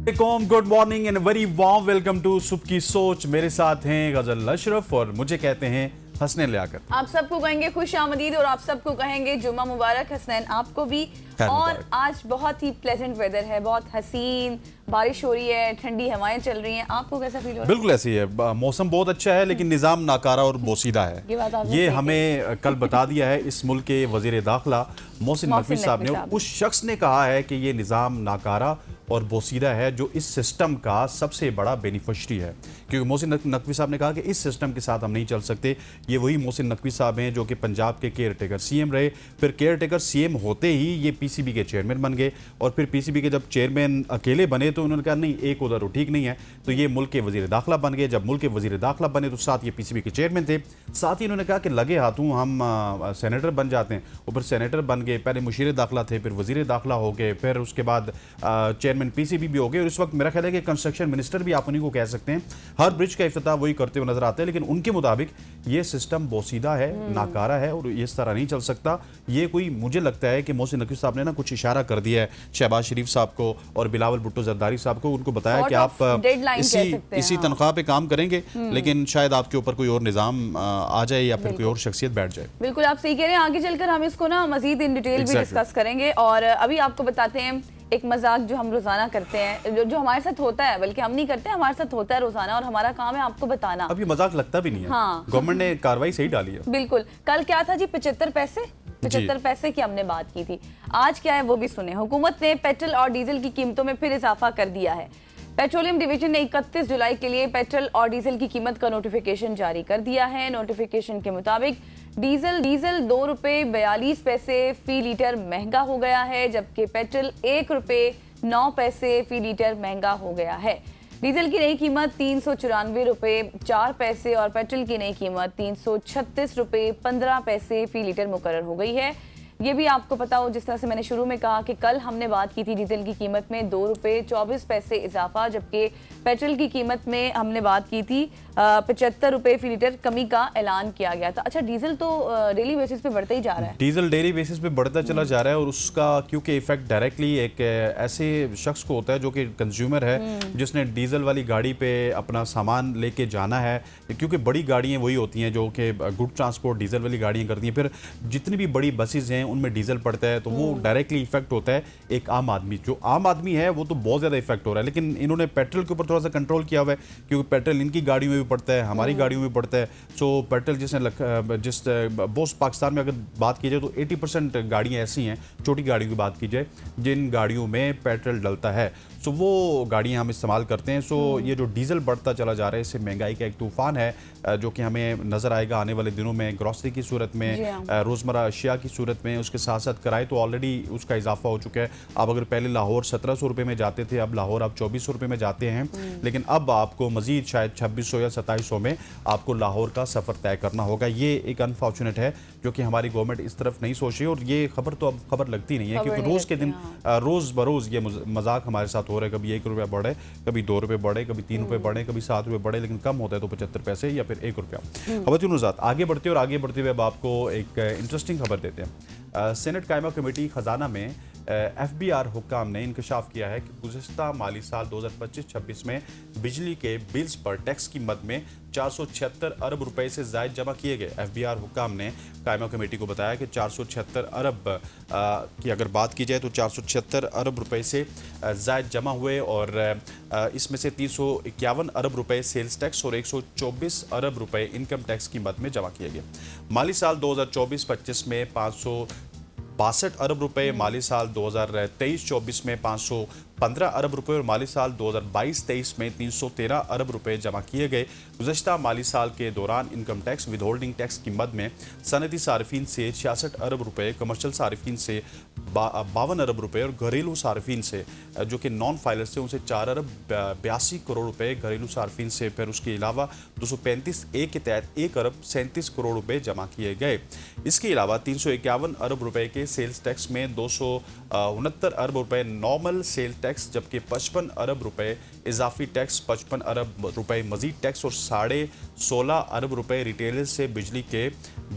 Good morning and very warm welcome to सुबह की सोच। मेरे साथ हैं गजल अशरफ और मुझे कहते हैं हसनैन लियाकत। आप सबको कहेंगे खुश आमदीद और आप सबको कहेंगे जुम्मा मुबारक। हसनैन आपको भी। और आज बहुत ही प्लेजेंट वेदर है, बहुत हसीन, बारिश हो रही है, ठंडी हवाएं चल रही हैं। आपको कैसा फील हो रहा है? बिल्कुल ऐसी है, मौसम बहुत अच्छा है लेकिन निज़ाम नाकारा और बोसीदा है। ये हमें कल बता दिया है इस मुल्क के वजीर दाखिला मोहसिन नकवी साहब ने। और उस शख्स ने कहा है कि ये निज़ाम नाकारा और बोसीदा है जो इस सिस्टम का सबसे बड़ा बेनिफिशरी है। क्योंकि मोहसिन नकवी साहब ने कहा कि इस सिस्टम के साथ हम नहीं चल सकते। ये वही मोहसिन नकवी साहब हैं जो कि पंजाब के केयर टेकर सीएम रहे, फिर केयर टेकर सीएम होते ही ये पीसीबी के चेयरमैन बन गए और फिर पीसीबी के जब चेयरमैन अकेले बने तो उन्होंने कहा नहीं, एक उधर ठीक नहीं है, तो ये मुल्क के वजीर दाखिला बन गए। जब मुल्क के वजीर दाखिला बने तो साथ ये पीसीबी के चेयरमैन थे। साथ ही उन्होंने कहा कि लगे हाथों हम सेनेटर बन जाते हैं। और फिर सेनेटर बन गए, पहले मुशीर दाखिला थे, फिर वजीर दाखिला हो गए, फिर उसके बाद चेयरमैन पीसीबी भी हो गए। और इस वक्त मेरा ख्याल है कि कंस्ट्रक्शन मिनिस्टर भी आप उन्हीं को कह सकते हैं। हर ब्रिज का इफ्तिताह वही करते हुए नजर आते हैं। लेकिन उनके मुताबिक ये सिस्टम बोसीदा है, नाकारा है और इस तरह नहीं चल सकता। ये कोई, मुझे लगता है कि मोहसिन नकवी साहब ने ना कुछ इशारा कर दिया है शहबाज शरीफ साहब को और बिलावल भुट्टो जरदारी साहब को। उनको बताया कि आप इसी तनख्वाह पे काम करेंगे लेकिन शायद आपके ऊपर कोई और निजाम आ जाए या फिर कोई और शख्सियत बैठ जाए। बिल्कुल आप सही कह रहे हैं। आगे चलकर हम इसको ना मजीद इन डिटेल भी डिस्कस करेंगे। और अभी आपको बताते हैं एक मजाक जो हम रोजाना करते हैं, जो हमारे साथ होता है, बल्कि हम नहीं करते, हमारे साथ होता है रोजाना और हमारा काम है आपको बताना। अब ये मजाक लगता भी नहीं है। हाँ, गवर्नमेंट ने कार्रवाई सही डाली है। बिल्कुल। कल क्या था जी? 75 पैसे की हमने बात की थी। आज क्या है वो भी सुने। हुकूमत ने पेट्रोल और डीजल की कीमतों में फिर इजाफा कर दिया है। पेट्रोलियम डिवीजन ने 31 जुलाई के लिए पेट्रोल और डीजल की कीमत का नोटिफिकेशन जारी कर दिया है। नोटिफिकेशन के मुताबिक डीजल ₹2.42 फी लीटर महंगा हो गया है, जबकि पेट्रोल ₹1.09 फी लीटर महंगा हो गया है। डीजल की नई कीमत ₹394.04 और पेट्रोल की नई कीमत ₹336.15 फी लीटर मुकर्रर हो गई है। ये भी आपको पता हो, जिस तरह से मैंने शुरू में कहा कि कल हमने बात की थी डीजल की कीमत में ₹2.24 इजाफा, जबकि पेट्रोल की कीमत में हमने बात की थी ₹75 फी लीटर कमी का ऐलान किया गया था। अच्छा, डीजल तो डेली बेसिस पे बढ़ता ही जा रहा है। डीजल डेली बेसिस पे बढ़ता चला जा रहा है और उसका क्योंकि इफेक्ट डायरेक्टली एक ऐसे शख्स को होता है जो कि कंज्यूमर है, जिसने डीजल वाली गाड़ी पे अपना सामान लेके जाना है। क्योंकि बड़ी गाड़ियाँ वही होती हैं जो कि गुड ट्रांसपोर्ट डीजल वाली गाड़ियाँ करती हैं। फिर जितनी भी बड़ी बसेज हैं उनमें डीजल पड़ता है, तो वो डायरेक्टली इफेक्ट होता है एक आम आदमी। जो आम आदमी है वो तो बहुत ज़्यादा इफेक्ट हो रहा है। लेकिन इन्होंने पेट्रोल के ऊपर थोड़ा सा कंट्रोल किया हुआ है क्योंकि पेट्रोल इनकी गाड़ियों में भी पड़ता है, हमारी गाड़ियों में भी पड़ता है। सो पेट्रोल जिस बहुत पाकिस्तान में अगर बात की जाए तो 80% गाड़ियाँ ऐसी हैं, छोटी गाड़ियों की बात की जाए, जिन गाड़ियों में पेट्रोल डलता है, सो वो गाड़ियाँ हम इस्तेमाल करते हैं। सो ये जो डीजल बढ़ता चला जा रहा है, इससे महंगाई का एक तूफान है जो कि हमें नज़र आएगा आने वाले दिनों में, ग्रॉसरी की सूरत में, रोज़मर्रा अशिया की सूरत में। उसके साथ साथ किराए तो ऑलरेडी उसका इजाफा हो चुका है। अब अगर पहले लाहौर 1700 रुपये में जाते थे, अब लाहौर आप 2400 रुपये में जाते हैं। लेकिन अब आपको मजीद शायद 2600 या 2700 में आपको लाहौर का सफ़र तय करना होगा। ये एक अनफॉर्चुनेट है जो कि हमारी गवर्नमेंट इस तरफ नहीं सोच रही। और ये खबर तो अब खबर लगती नहीं है क्योंकि रोज़ के दिन रोज़ बरोज़ ये मजाक हमारे साथ हो रहा है। कभी ₹1 बढ़े, कभी ₹2 बढ़े, कभी ₹3 बढ़े, कभी ₹7 बढ़े, लेकिन कम होता है तो 75 पैसे या फिर ₹1। खबरतुन आगे बढ़ते और आगे बढ़ते हुए अब आपको एक इंटरेस्टिंग खबर देते हैं। सेनेट कायमा कमेटी खजाना में FBR हुक्काम ने इंकशाफ किया है कि गुज़श्ता माली साल 2025-26 में बिजली के बिल्स पर टैक्स की मद में 476 अरब रुपए से ज़ायद जमा किए गए। FBR हुक्काम ने कायमा कमेटी को बताया कि 476 अरब की अगर बात की जाए तो 476 अरब रुपए से ज़ायद जमा हुए और इसमें से 351 अरब रुपए सेल्स टैक्स और 124 अरब रुपए इनकम टैक्स की मद में जमा किए गए। माली साल 2024-25 में 562 अरब रुपए, माली साल 2023-24 में 515 अरब रुपए और माली साल 2022-23 में 313 अरब रुपए जमा किए गए। गुज़श्ता माली साल के दौरान income tax with holding tax की मद में सनती सार्फिन से 66 अरब रुपए, कमर्शल सार्फिन से 52 अरब रुपए और घरेलू सार्फिन से जो कि नॉन फाइलर से उनसे 4 अरब 82 करोड़ रुपए, घरेलू सार्फिन से फिर उसके अलावा 235A के तहत 1 अरब 37 करोड़ रुपए जमा किए गए। इसके अलावा 351 अरब रुपए के सेल्स टैक्स में 269 अरब रुपए नॉर्मल सेल टैक्स, जबकि 55 अरब रुपए इजाफी टैक्स, 55 अरब रुपए मजीद टैक्स और 16.5 अरब रुपए रिटेलर से बिजली के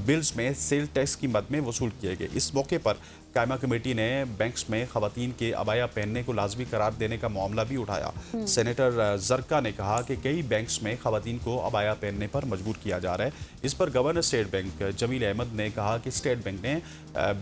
बिल्स में सेल टैक्स की मद में वसूल किए गए। इस मौके पर कायमा कमेटी ने बैंक्स में खवातीन के अबाया पहनने को लाजमी करार देने का मामला भी उठाया। सेनेटर जरका ने कहा कि कई बैंक्स में खवातीन को अबाया पहनने पर मजबूर किया जा रहा है। इस पर governor State Bank Jamil Ahmad ने कहा कि स्टेट बैंक ने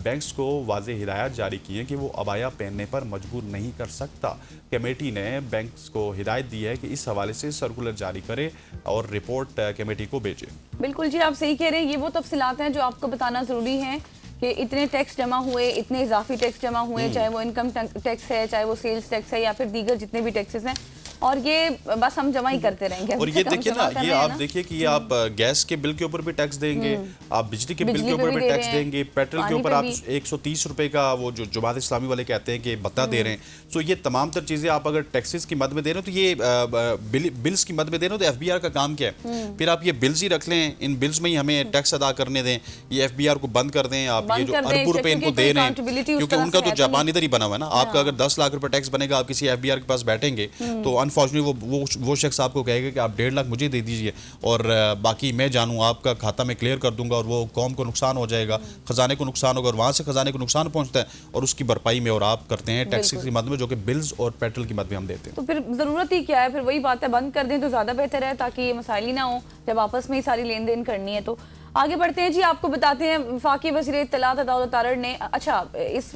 बैंक्स को वाज़े हिदायत जारी की है कि वो अबाया पहनने पर मजबूर नहीं कर सकता। कमेटी ने बैंक्स को हिदायत दी है कि इस हवाले से सर्कुलर जारी करे और रिपोर्ट कमेटी को भेजे। बिल्कुल जी, आप सही कह रहे हैं। ये वो तफसीलात हैं जो आपको बताना ज़रूरी है कि इतने टैक्स जमा हुए, इतने इजाफी टैक्स जमा हुए, चाहे वो इनकम टैक्स है, चाहे वो सेल्स टैक्स है या फिर दीगर जितने भी टैक्सेस हैं, और ये बस हम जमा ही करते रहेंगे। और ये देखिए ना, ये आप देखिए कि ये आप गैस के बिल के ऊपर भी टैक्स देंगे, आप बिजली के बिल के ऊपर भी टैक्स देंगे, पेट्रोल के ऊपर आप 130 रुपए का वो जो जमात इस्लामी वाले कहते हैं कि भत्ता दे रहे हैं। सो ये तमाम तर चीज़ें आप अगर टैक्सेस की मद में दे रहे हो तो ये बिल्स की मद में दे रहे हो तो FBR का काम क्या है? फिर आप ये बिल्स ही रख लें, इन बिल्स में ही हमें टैक्स अदा करने दें, ये FBR को बंद कर दें। आप ये जो अरबों रुपए इनको दे रहे हैं, क्योंकि उनका तो जापान इधर ही बना हुआ है ना। आपका अगर 10 लाख रुपए टैक्स बनेगा, आप किसी FBR के पास बैठेंगे तो अनफॉर्चुनेटली वो शख्स आपको कहेगा कि आप 1.5 लाख मुझे दे दीजिए और बाकी मैं जानूँ, आपका खाता में क्लियर कर दूंगा, और वो कौम को नुकसान हो जाएगा, खजाने को नुकसान होगा, और वहाँ से खजाने को नुकसान पहुँचता है और उसकी भरपाई में और आप करते हैं टैक्स की मद में, जो कि बिल्स और पेट्रोल की मद में हम देते हैं। तो फिर ज़रूरत ही क्या है? फिर वही बात है, बंद कर दें तो ज़्यादा बेहतर है, ताकि ये मसाइल ही ना हो जब आपस में ही सारी लेन देन करनी है। तो आगे बढ़ते हैं जी, आपको बताते हैं वफाकी वज़ीर इत्तलात अताउल्लाह तारड़ ने, अच्छा इस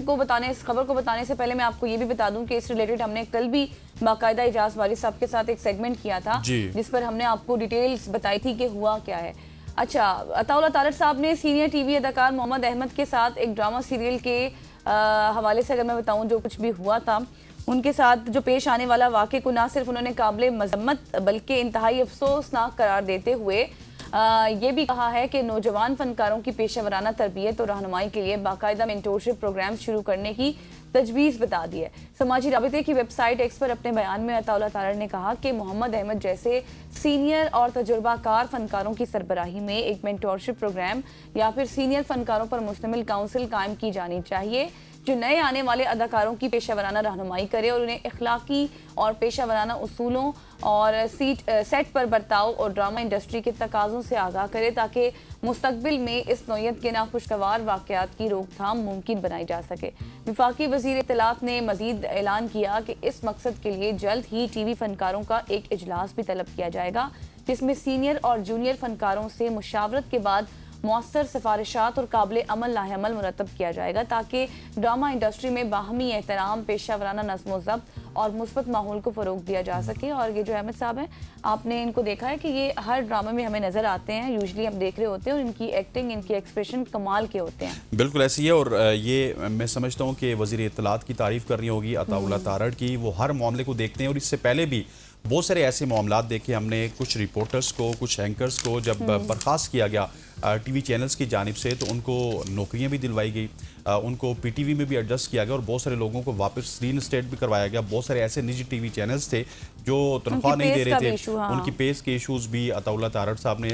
खबर को बताने से पहले मैं आपको ये भी बता दूं कि इस रिलेटेड हमने कल भी बाकायदा इजाज़ वारिस साहब के साथ एक सेगमेंट किया था जिस पर हमने आपको डिटेल्स बताई थी कि हुआ क्या है। अच्छा, अताउल्लाह तारड़ साहब ने सीनियर TV अदाकार मोहम्मद अहमद के साथ एक ड्रामा सीरियल के हवाले से अगर मैं बताऊँ जो कुछ भी हुआ था, उनके साथ जो पेश आने वाला वाक़े को ना सिर्फ उन्होंने काबिल मज़म्मत बल्कि इंतहाई अफसोसनाक करार देते हुए ये भी कहा है कि नौजवान फनकारों की पेशेवराना तरबियत और रहनुमाई के लिए बाकायदा मेंटोरशिप प्रोग्राम शुरू करने की तजवीज़ बता दी है। समाजी राबिते की वेबसाइट एक्स पर अपने बयान में अताउल्लाह तारड़ ने कहा कि मोहम्मद अहमद जैसे सीनियर और तजुर्बाकार फनकारों की सरबराही में एक मेंटोरशिप प्रोग्राम या फिर सीनियर फनकारों पर मुश्तमिल काउंसिल कायम की जानी चाहिए जो नए आने वाले अदाकारों की पेशेवराना रहनुमाई करे और उन्हें इखलाकी और पेशेवराना उसूलों और सेट पर बर्ताव और ड्रामा इंडस्ट्री के तकाज़ों से आगाह करे ताकि मुस्तकबिल में इस नौयत के नाखुशगवार वाक़यात की रोकथाम मुमकिन बनाई जा सके। वफाकी वज़ीर इत्तलात ने मज़ीद ऐलान किया कि इस मकसद के लिए जल्द ही TV फनकारों का एक इजलास भी तलब किया जाएगा जिसमें सीनियर और जूनियर फनकारों से मुशावरत के बाद मौसर सिफारिशात और काबिल अमल लाहेअमल मुरतब किया जाएगा ताकि ड्रामा इंडस्ट्री में बाहमी एहतराम, पेशावराना नज़्म व ज़ब्त और मुस्बत माहौल को फ़रोग दिया जा सके। और ये जो अहमद साहब हैं, आपने इनको देखा है कि ये हर ड्रामे में हमें नज़र आते हैं, यूजली हम देख रहे होते हैं, और इनकी एक्टिंग, इनकी एक्सप्रेशन कमाल के होते हैं। बिल्कुल ऐसी है। और ये मैं समझता हूँ कि वज़ीर इत्तलात की तारीफ़ करनी होगी अताउल्लाह तारड़ की। वो हर मामले को देखते हैं और इससे पहले भी बहुत सारे ऐसे मामलात देखे हमने। कुछ रिपोर्टर्स को, कुछ एंकर्स को जब बर्खास्त किया गया TV चैनल्स की जानिब से तो उनको नौकरियां भी दिलवाई गई, उनको PTV में भी एडजस्ट किया गया और बहुत सारे लोगों को वापस रीइंस्टेट भी करवाया गया। बहुत सारे ऐसे निजी TV चैनल्स थे जो तनख्वाह नहीं दे रहे थे, उनकी पेस के इशूज़ भी अताउल्लाह तारड़ साहब ने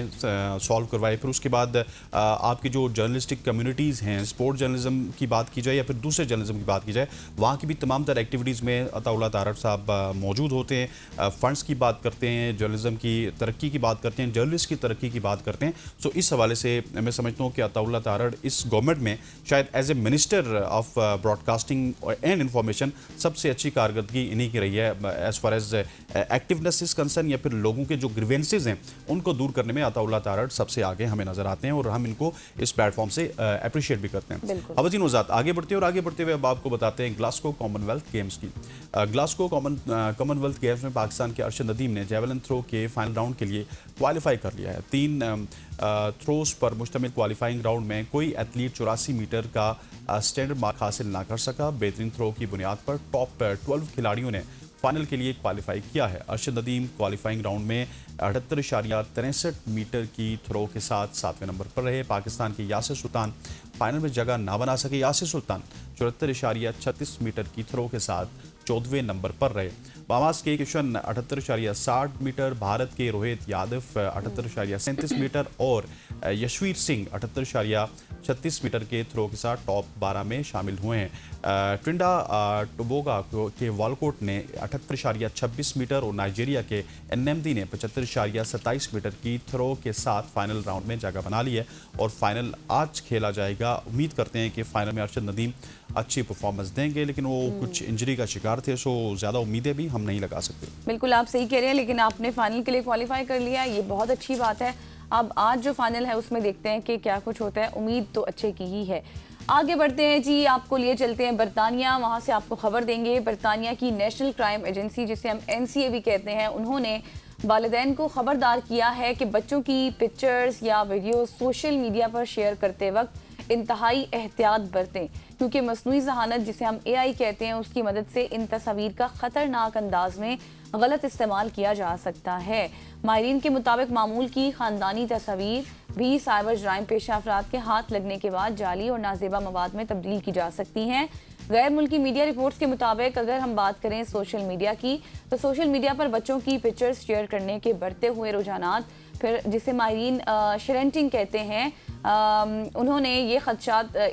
सॉल्व करवाए। फिर उसके बाद आपकी जो जर्नलिस्टिक कम्युनिटीज़ हैं, स्पोर्ट जर्नलिज्म की बात की जाए या फिर दूसरे जर्नलिज्म की बात की जाए, वहाँ की भी तमाम तरह एक्टिविटीज़ में अताउल्लाह तारड़ साहब मौजूद होते हैं। फ़ंड्स की बात करते हैं, जर्नलिज्म की तरक्की की बात करते हैं, जर्नलिस्ट की तरक्की की बात करते हैं। सो इस हवाले से मैं समझता हूँ कि अताउल्लाह तारड़ इस गवर्नमेंट में शायद as a minister of broadcasting and information सबसे अच्छी कारकर्दगी इन्हीं की रही है as far as activeness is concern, या फिर लोगों के जो ग्रीवेंसेज हैं उनको दूर करने में अताउल्लाह तारड़ सबसे आगे हमें नजर आते हैं और हम इनको इस प्लेटफॉर्म से अप्रिशिएट भी करते हैं। अवधि नौजाद, आगे बढ़ते हुए अब आपको बताते हैं ग्लासगो कॉमनवेल्थ गेम्स की। ग्लासगो कॉमनवेल्थ गेम्स में पाकिस्तान के अरशद नदीम ने जेवलिन थ्रो के फाइनल राउंड के लिए क्वालिफाई कर लिया है। 3 थ्रोस पर मुश्तमिल क्वालिफाइंग राउंड में कोई एथलीट 84 मीटर का स्टैंडर्ड मार्क हासिल ना कर सका। बेहतरीन थ्रो की बुनियाद पर टॉप 12 खिलाड़ियों ने फाइनल के लिए क्वालिफाई किया है। अरशद नदीम क्वालिफाइंग राउंड में 78.63 मीटर की थ्रो के साथ 7वें नंबर पर रहे। पाकिस्तान के यासिर सुल्तान फाइनल में जगह ना बना सके। यासिर सुल्तान 74.36 मीटर की थ्रो के साथ 14वें नंबर पर रहे। बामास के किशन 78.60 मीटर, भारत के रोहित यादव 78.37 मीटर और यशवीर सिंह 78.36 मीटर के थ्रो के साथ टॉप 12 में शामिल हुए हैं। ट्रिंडा टोबोगा के वॉलकोट ने 78.26 मीटर और नाइजीरिया के एनएमडी ने 75.27 मीटर की थ्रो के साथ फाइनल राउंड में जगह बना ली है और फाइनल आज खेला जाएगा। उम्मीद करते हैं कि फाइनल में अरशद नदीम अच्छी परफॉर्मेंस देंगे, लेकिन वो कुछ इंजरी का शिकार थे, सो ज़्यादा उम्मीदें भी हम नहीं लगा सकते। बिल्कुल आप सही कह रहे हैं, लेकिन आपने फाइनल के लिए क्वालिफाई कर लिया, ये बहुत अच्छी बात है। अब आज जो फाइनल है उसमें देखते हैं कि क्या कुछ होता है, उम्मीद तो अच्छे की ही है। आगे बढ़ते हैं जी, आपको लिए चलते हैं बरतानिया, वहाँ से आपको खबर देंगे। बरतानिया की नेशनल क्राइम एजेंसी, जिसे हम NCA भी कहते हैं, उन्होंने वालिदैन को खबरदार किया है कि बच्चों की पिक्चर्स या वीडियो सोशल मीडिया पर शेयर करते वक्त इंतहाई एहतियात बरतें, क्योंकि मसनूई ज़हानत, जिसे हम AI कहते हैं, उसकी मदद से इन तस्वीर का ख़तरनाक अंदाज में गलत इस्तेमाल किया जा सकता है। माहिरीन के मुताबिक मामूल की ख़ानदानी तस्वीर भी साइबर जराइम पेशा अफराद के हाथ लगने के बाद जाली और नाजेबा मवाद में तब्दील की जा सकती हैं। गैर मुल्की मीडिया रिपोर्ट्स के मुताबिक अगर हम बात करें सोशल मीडिया की, तो सोशल मीडिया पर बच्चों की पिक्चर्स शेयर करने के बढ़ते हुए रुझानात, फिर जिसे माहिरीन शेरेंटिंग कहते हैं, उन्होंने ये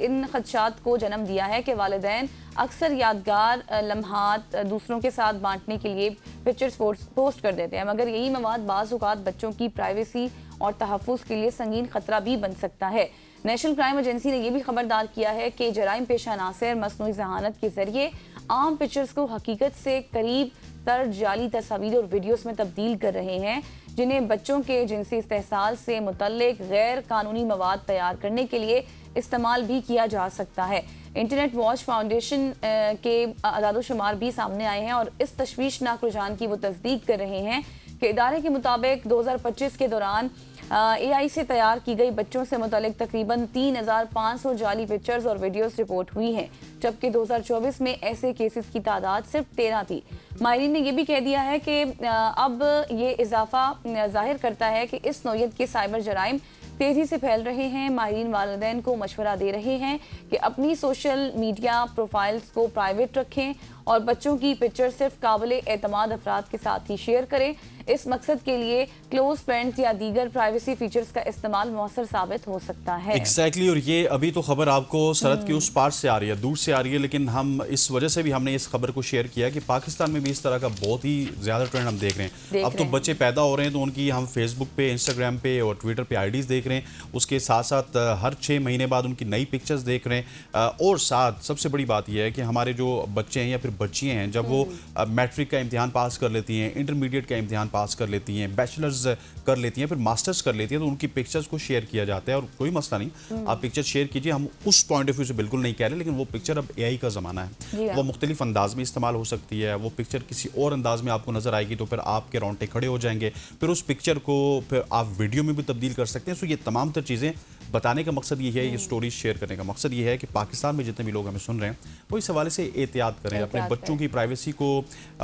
इन खदशात को जन्म दिया है कि वालिदैन अक्सर यादगार लम्हात दूसरों के साथ बांटने के लिए पिक्चर्स पोस्ट कर देते हैं, मगर यही मवाद बाज़ औक़ात बच्चों की प्राइवेसी और तहफ़्फ़ुज़ के लिए संगीन खतरा भी बन सकता है। नेशनल क्राइम एजेंसी ने यह भी खबरदार किया है कि जराइम पेशा अनासर मसनूई ज़हानत के जरिए आम पिक्चर्स को हकीकत से करीब तर जाली तस्वीर और वीडियोस में तब्दील कर रहे हैं, जिन्हें बच्चों के जिनसी इस्तेहसाल से मुतल्लिक गैर कानूनी मवाद तैयार करने के लिए इस्तेमाल भी किया जा सकता है। इंटरनेट वॉच फाउंडेशन के अदाद-ओ-शुमार भी सामने आए हैं और इस तशवीशनाक रुझान की वो तस्दीक कर रहे हैं कि इदारे के मुताबिक 2025 के दौरान AI से तैयार की गई बच्चों से मुतालिक तकरीबन 3500 जाली पिक्चर्स और वीडियोस रिपोर्ट हुई हैं, जबकि 2024 में ऐसे केसेस की तादाद सिर्फ 13 थी। माहिरीन ने यह भी कह दिया है कि अब ये इजाफा जाहिर करता है कि इस नौयत के साइबर जराइम तेज़ी से फैल रहे हैं। माहिरीन वालिदैन को मशवरा दे रहे हैं कि अपनी सोशल मीडिया प्रोफाइल्स को प्राइवेट रखें और बच्चों की पिक्चर सिर्फ काबिल एतमाद अफराद के साथ ही शेयर करें। इस मकसद के लिए क्लोज फ्रेंड्स या दीगर प्राइवेसी फीचर्स का इस्तेमाल मौसर साबित हो सकता है। एग्जैक्टली और ये अभी तो खबर आपको सरहद की उस पार से आ रही है, दूर से आ रही है, लेकिन हम इस वजह से भी हमने इस खबर को शेयर किया कि पाकिस्तान में भी इस तरह का बहुत ही ज़्यादा ट्रेंड हम देख रहे हैं। अब तो बच्चे पैदा हो रहे हैं तो उनकी हम फेसबुक पे, इंस्टाग्राम पे और ट्विटर पे IDs देख रहे हैं, उसके साथ साथ हर 6 महीने बाद उनकी नई पिक्चर्स देख रहे हैं। और साथ सबसे बड़ी बात यह है कि हमारे जो बच्चे हैं या फिर बच्चियाँ हैं, जब वो मैट्रिक का इम्तिहान पास कर लेती हैं, इंटरमीडिएट का इम्तिहान पास कर लेती हैं, बैचलर्स कर लेती हैं, फिर मास्टर्स कर लेती हैं, तो उनकी पिक्चर्स को शेयर किया जाता है। और कोई मसला नहीं, आप पिक्चर शेयर कीजिए, हम उस पॉइंट ऑफ व्यू से बिल्कुल नहीं कह रहे, लेकिन वो पिक्चर अब AI का ज़माना है, वो मुख्तलिफ अंदाज में इस्तेमाल हो सकती है। वो पिक्चर किसी और अंदाज में आपको नजर आएगी तो फिर आपके रोंगटे खड़े हो जाएंगे, फिर उस पिक्चर को फिर आप वीडियो में भी तब्दील कर सकते हैं। सो ये तमाम तर चीज़ें बताने का मकसद ये है, ये स्टोरी शेयर करने का मकसद ये है कि पाकिस्तान में जितने भी लोग हमें सुन रहे हैं वो इस हवाले से एहतियात करें, अपने बच्चों की प्राइवेसी को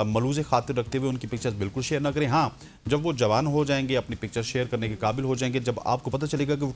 मलूज़ खातिर रखते हुए उनकी पिक्चर्स बिल्कुल शेयर ना करें। हाँ, जब वो जवान हो जाएंगे, अपनी पिक्चर शेयर करने के काबिल हो जाएंगे, जब आपको पता चलेगा कि वो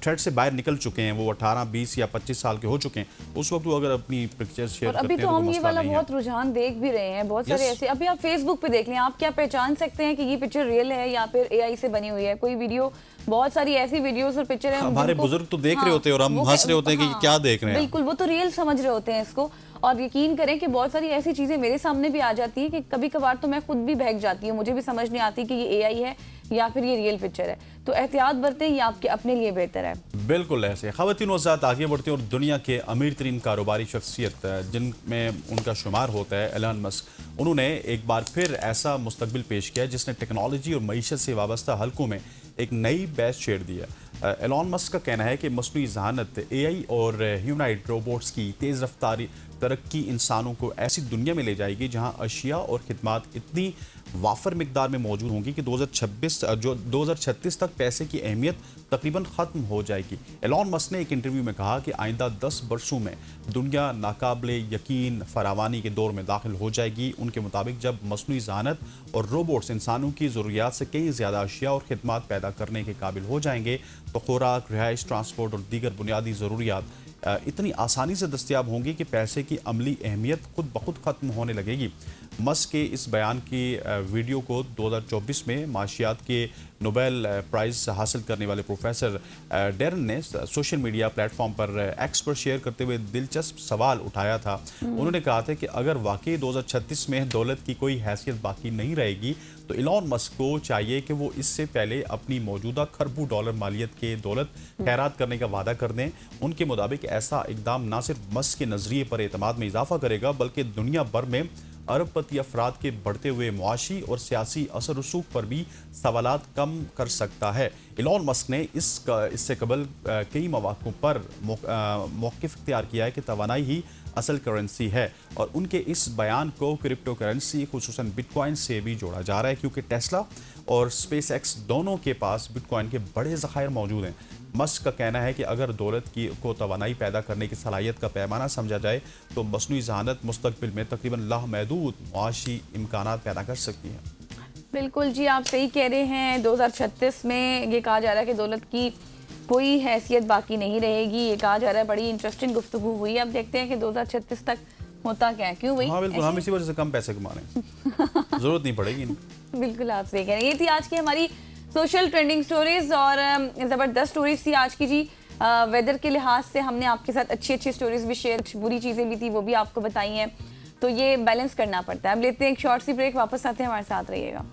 थ्रेड से बाहर निकल चुके हैं, वो 18, 20 या 25 साल के हो चुके हैं, उस वक्त वो अगर अपनी पिक्चर शेयर करते हैं अभी तो हम ये वाला बहुत रुझान देख भी रहे हैं, बहुत सारे ऐसे। अभी आप फेसबुक पे देख लें, आप क्या पहचान सकते हैं कि ये पिक्चर रियल है या फिर AI से बनी हुई है कोई वीडियो। बहुत सारी ऐसी वीडियोस और पिक्चर है, हमारे बुजुर्ग तो देख रहे होते हैं और हम हंस रहे होते हैं कि क्या देख रहे हैं। बिल्कुल, वो तो रियल समझ रहे होते हैं इसको। और यकीन करें कि बहुत सारी ऐसी चीज़ें मेरे सामने भी आ जाती हैं कि कभी कभार तो मैं खुद भी बहक जाती हूँ, मुझे भी समझ नहीं आती कि ये AI है या फिर ये रियल पिक्चर है। तो एहतियात बरतें, ये आपके अपने लिए बेहतर है। बिल्कुल ऐसे ख़वातीन व हज़रात आगे बढ़ते हैं और दुनिया के अमीर तरीन कारोबारी शख्सियत जिनमें उनका शुमार होता है एलन मस्क, उन्होंने एक बार फिर ऐसा मुस्तकबिल पेश किया जिसने टेक्नोलॉजी और मईशत से वाबस्ता हलकों में एक नई बहस छेड़ दी है। एलन मस्क का कहना है कि मसनूई ज़हानत, AI और ह्यूमनॉइड रोबोट्स की तेज़ रफ्तारी तरक्की इंसानों को ऐसी दुनिया में ले जाएगी जहां अशिया और खिदमात इतनी वाफर मिकदार में मौजूद होंगी कि 2036 तक पैसे की अहमियत तकरीबन ख़त्म हो जाएगी। एलन मस्क ने एक इंटरव्यू में कहा कि आइंदा 10 वर्षों में दुनिया नाकाबिले यकीन फरावानी के दौर में दाखिल हो जाएगी। उनके मुताबिक जब मसनूई ज़हानत और रोबोट्स इंसानों की ज़रूरियात से कई ज़्यादा अशिया और खिदमात पैदा करने के काबिल हो जाएंगे तो खुराक, रिहाइश, ट्रांसपोर्ट और दीगर बुनियादी ज़रूरियात इतनी आसानी से दस्तियाब होंगी कि पैसे की अमली अहमियत खुद ब खुद ख़त्म होने लगेगी। मस्क के इस बयान की वीडियो को 2024 में माशियात के नोबेल प्राइज़ हासिल करने वाले प्रोफेसर डेरन ने सोशल मीडिया प्लेटफॉर्म पर एक्स पर शेयर करते हुए दिलचस्प सवाल उठाया था। उन्होंने कहा था कि अगर वाकई 2036 में दौलत की कोई हैसियत बाकी नहीं रहेगी तो इलॉन मस्क को चाहिए कि वो इससे पहले अपनी मौजूदा खरबों डॉलर मालियत के दौलत खैरात करने का वादा कर दें। उनके मुताबिक ऐसा इकदाम न सिर्फ मस्क के नज़रिए पर एतमाद में इजाफा करेगा बल्कि दुनिया भर में अरबपति अफराद के बढ़ते हुए मुआशी और सियासी असर रसूख पर भी सवालात कम कर सकता है। इलॉन मस्क ने इससे कबल कई मौक़ों पर मौक़िफ़ इख्तियार किया है कि तवानाई ही असल करेंसी है और उनके इस बयान को क्रिप्टो करेंसी खुसूसन बिटकॉइन से भी जोड़ा जा रहा है क्योंकि टेस्ला और स्पेस एक्स दोनों के पास बिटकॉइन के बड़े ज़खायर मौजूद हैं। मस्क का कहना है कि अगर दौलत को तवानाई पैदा करने की सलाहियत का पैमाना समझा जाए तो मसनूई ज़हानत मुस्तकबिल में तकरीबन लामहदूद मुआशी इम्कानात पैदा कर सकती है। बिल्कुल जी, आप सही कह रहे हैं। 2036 में ये कहा जा रहा है कि दौलत की कोई हैसियत बाकी नहीं रहेगी। ये कहा जा रहा है। बड़ी इंटरेस्टिंग गुफ्तगू हुई। अब देखते हैं कि 2036 तक होता क्या है। क्यों भाई? हाँ बिल्कुल, हम इसी वजह से कम पैसे कमा रहे हैं। जरूरत नहीं पड़ेगी। बिल्कुल आप सही कह रहे हैं। ये थी आज की हमारी सोशल ट्रेंडिंग स्टोरीज और ज़बरदस्त स्टोरीज थी आज की जी। वेदर के लिहाज से हमने आपके साथ अच्छी अच्छी स्टोरीज भी शेयर, बुरी चीज़ें भी थी वो भी आपको बताई हैं। तो ये बैलेंस करना पड़ता है। अब लेते हैं एक शॉर्ट सी ब्रेक, वापस आते हैं, हमारे साथ रहिएगा।